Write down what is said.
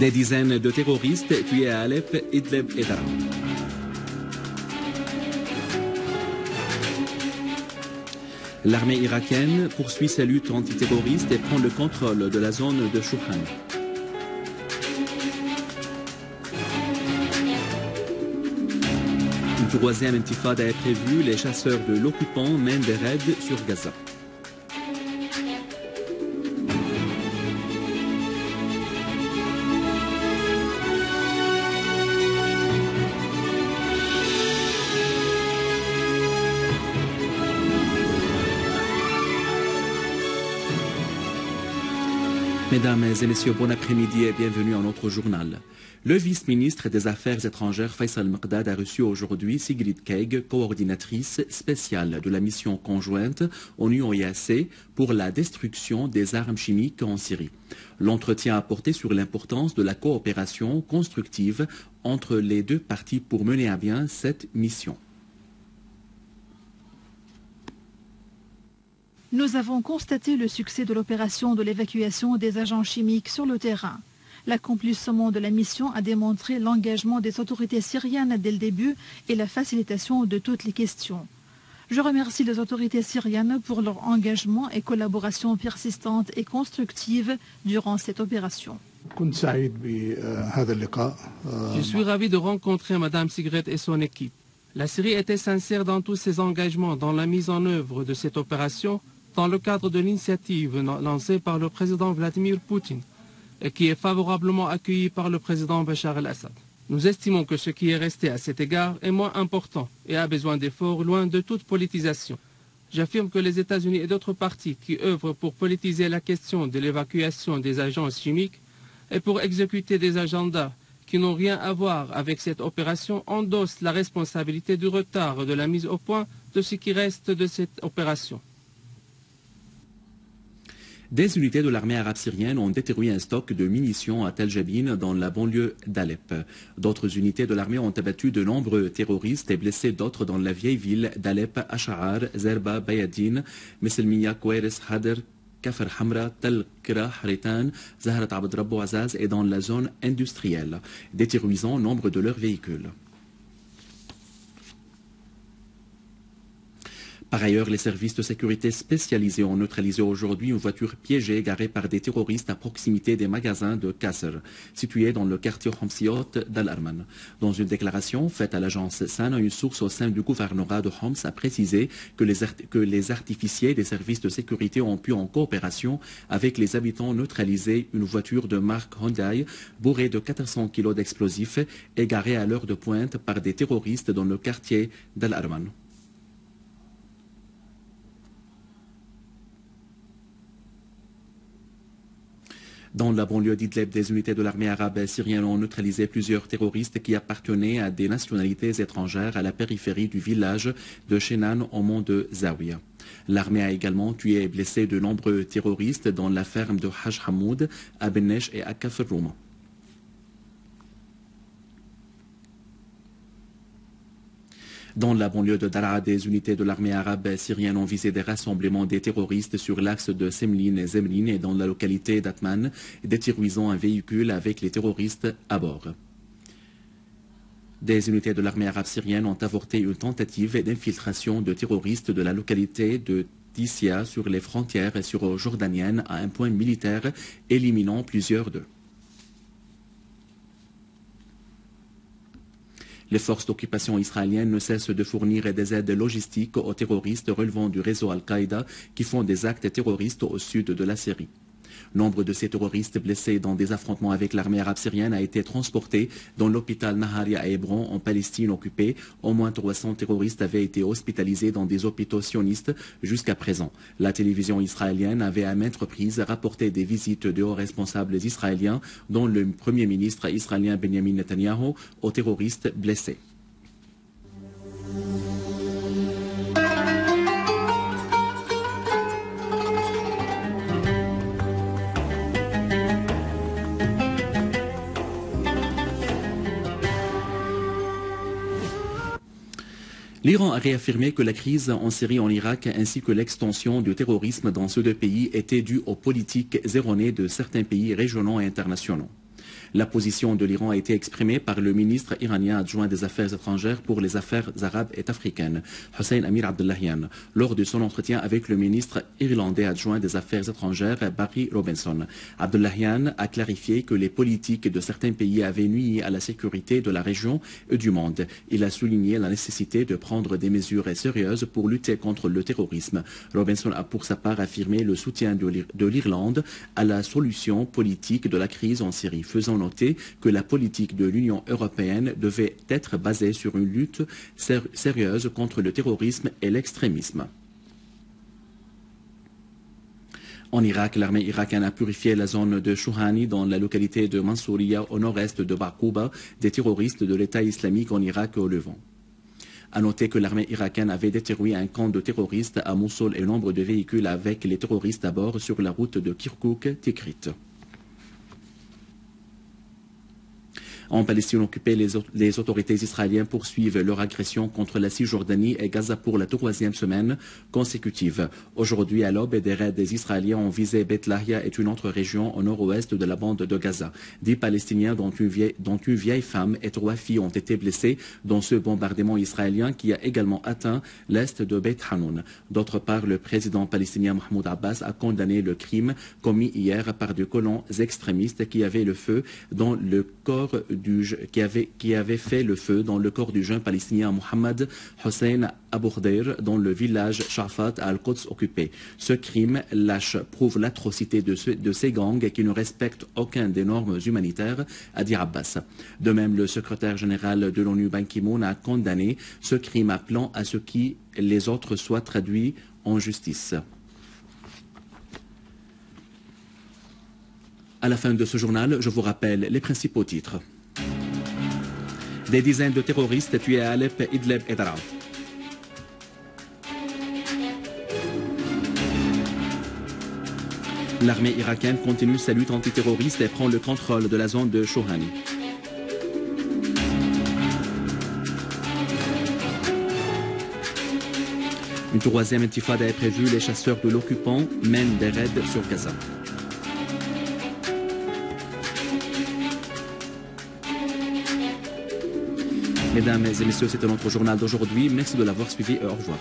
Des dizaines de terroristes tués à Alep, Idlib et Daraa. L'armée irakienne poursuit sa lutte antiterroriste et prend le contrôle de la zone de Shouhan. Une troisième intifada est prévue. Les chasseurs de l'occupant mènent des raids sur Gaza. Mesdames et messieurs, bon après-midi et bienvenue à notre journal. Le vice-ministre des Affaires étrangères Faisal Meqdad a reçu aujourd'hui Sigrid Kaag, coordinatrice spéciale de la mission conjointe ONU-OIAC pour la destruction des armes chimiques en Syrie. L'entretien a porté sur l'importance de la coopération constructive entre les deux parties pour mener à bien cette mission. Nous avons constaté le succès de l'opération de l'évacuation des agents chimiques sur le terrain. L'accomplissement de la mission a démontré l'engagement des autorités syriennes dès le début et la facilitation de toutes les questions. Je remercie les autorités syriennes pour leur engagement et collaboration persistante et constructive durant cette opération. Je suis ravi de rencontrer Mme Sigrid et son équipe. La Syrie était sincère dans tous ses engagements dans la mise en œuvre de cette opération dans le cadre de l'initiative lancée par le président Vladimir Poutine et qui est favorablement accueillie par le président Bachar el-Assad. Nous estimons que ce qui est resté à cet égard est moins important et a besoin d'efforts loin de toute politisation. J'affirme que les États-Unis et d'autres partis qui œuvrent pour politiser la question de l'évacuation des agents chimiques et pour exécuter des agendas qui n'ont rien à voir avec cette opération endossent la responsabilité du retard de la mise au point de ce qui reste de cette opération. Des unités de l'armée arabe syrienne ont détruit un stock de munitions à Tel Jabin dans la banlieue d'Alep. D'autres unités de l'armée ont abattu de nombreux terroristes et blessé d'autres dans la vieille ville d'Alep, Ash'ar, Zerba, Bayadine, Messelmiya, Koueres, Hader, Kafr Hamra, Tel Kra, Haritan, Zahrat Abd Rabbo Azaz et dans la zone industrielle, détruisant nombre de leurs véhicules. Par ailleurs, les services de sécurité spécialisés ont neutralisé aujourd'hui une voiture piégée garée par des terroristes à proximité des magasins de Qasr, situés dans le quartier Homsiot d'Al-Arman. Dans une déclaration faite à l'agence SAN, une source au sein du gouvernorat de Homs a précisé que les artificiers des services de sécurité ont pu, en coopération avec les habitants, neutraliser une voiture de marque Hyundai bourrée de 400 kg d'explosifs et garée à l'heure de pointe par des terroristes dans le quartier d'Al-Arman. Dans la banlieue d'Idlib, des unités de l'armée arabe syrienne ont neutralisé plusieurs terroristes qui appartenaient à des nationalités étrangères à la périphérie du village de Shenan au mont de Zawiya. L'armée a également tué et blessé de nombreux terroristes dans la ferme de Haj Hamoud, à Benesh et à Kafr Rouma. Dans la banlieue de Daraa, des unités de l'armée arabe syrienne ont visé des rassemblements des terroristes sur l'axe de Semlin et Zemlin et dans la localité d'Atman, détruisant un véhicule avec les terroristes à bord. Des unités de l'armée arabe syrienne ont avorté une tentative d'infiltration de terroristes de la localité de Tissia sur les frontières syro-jordaniennes à un point militaire, éliminant plusieurs d'eux. Les forces d'occupation israéliennes ne cessent de fournir des aides logistiques aux terroristes relevant du réseau Al-Qaïda qui font des actes terroristes au sud de la Syrie. Nombre de ces terroristes blessés dans des affrontements avec l'armée arabe syrienne a été transporté dans l'hôpital Naharia à Hébron en Palestine occupée. Au moins 300 terroristes avaient été hospitalisés dans des hôpitaux sionistes jusqu'à présent. La télévision israélienne avait à maintes reprises rapporté des visites de hauts responsables israéliens, dont le premier ministre israélien Benjamin Netanyahu, aux terroristes blessés. L'Iran a réaffirmé que la crise en Syrie et en Irak ainsi que l'extension du terrorisme dans ces deux pays étaient dues aux politiques erronées de certains pays régionaux et internationaux. La position de l'Iran a été exprimée par le ministre iranien adjoint des Affaires étrangères pour les affaires arabes et africaines, Hossein Amir Abdullahian, lors de son entretien avec le ministre irlandais adjoint des Affaires étrangères, Barry Robinson. Abdullahian a clarifié que les politiques de certains pays avaient nui à la sécurité de la région et du monde. Il a souligné la nécessité de prendre des mesures sérieuses pour lutter contre le terrorisme. Robinson a pour sa part affirmé le soutien de l'Irlande à la solution politique de la crise en Syrie, faisant noter que la politique de l'Union européenne devait être basée sur une lutte sérieuse contre le terrorisme et l'extrémisme. En Irak, l'armée irakienne a purifié la zone de Chouhani dans la localité de Mansouria au nord-est de Barkouba des terroristes de l'État islamique en Irak et au Levant. A noter que l'armée irakienne avait détruit un camp de terroristes à Mossoul et nombre de véhicules avec les terroristes à bord sur la route de Kirkouk-Tikrit. En Palestine occupée, les autorités israéliennes poursuivent leur agression contre la Cisjordanie et Gaza pour la 3e semaine consécutive. Aujourd'hui, à l'aube, des raids des Israéliens ont visé Beth Lahia et une autre région au nord-ouest de la bande de Gaza. 10 Palestiniens, dont une vieille femme et 3 filles, ont été blessés dans ce bombardement israélien qui a également atteint l'est de Beth Hanoun. D'autre part, le président palestinien Mahmoud Abbas a condamné le crime commis hier par des colons extrémistes qui avaient le feu dans le corps qui avait fait le feu dans le corps du jeune palestinien Mohamed Hossein Aboukhdeir dans le village Shafat à Al-Quds occupé. Ce crime lâche prouve l'atrocité de ces gangs qui ne respectent aucun des normes humanitaires, a dit Abbas. De même, le secrétaire général de l'ONU Ban Ki-moon a condamné ce crime appelant à ce que les autres soient traduits en justice. À la fin de ce journal, je vous rappelle les principaux titres. Des dizaines de terroristes tués à Alep, Idlib et Daraa. L'armée irakienne continue sa lutte antiterroriste et prend le contrôle de la zone de Chouhani. Une 3e intifada est prévue. Les chasseurs de l'occupant mènent des raids sur Gaza. Mesdames et messieurs, c'était notre journal d'aujourd'hui. Merci de l'avoir suivi et au revoir.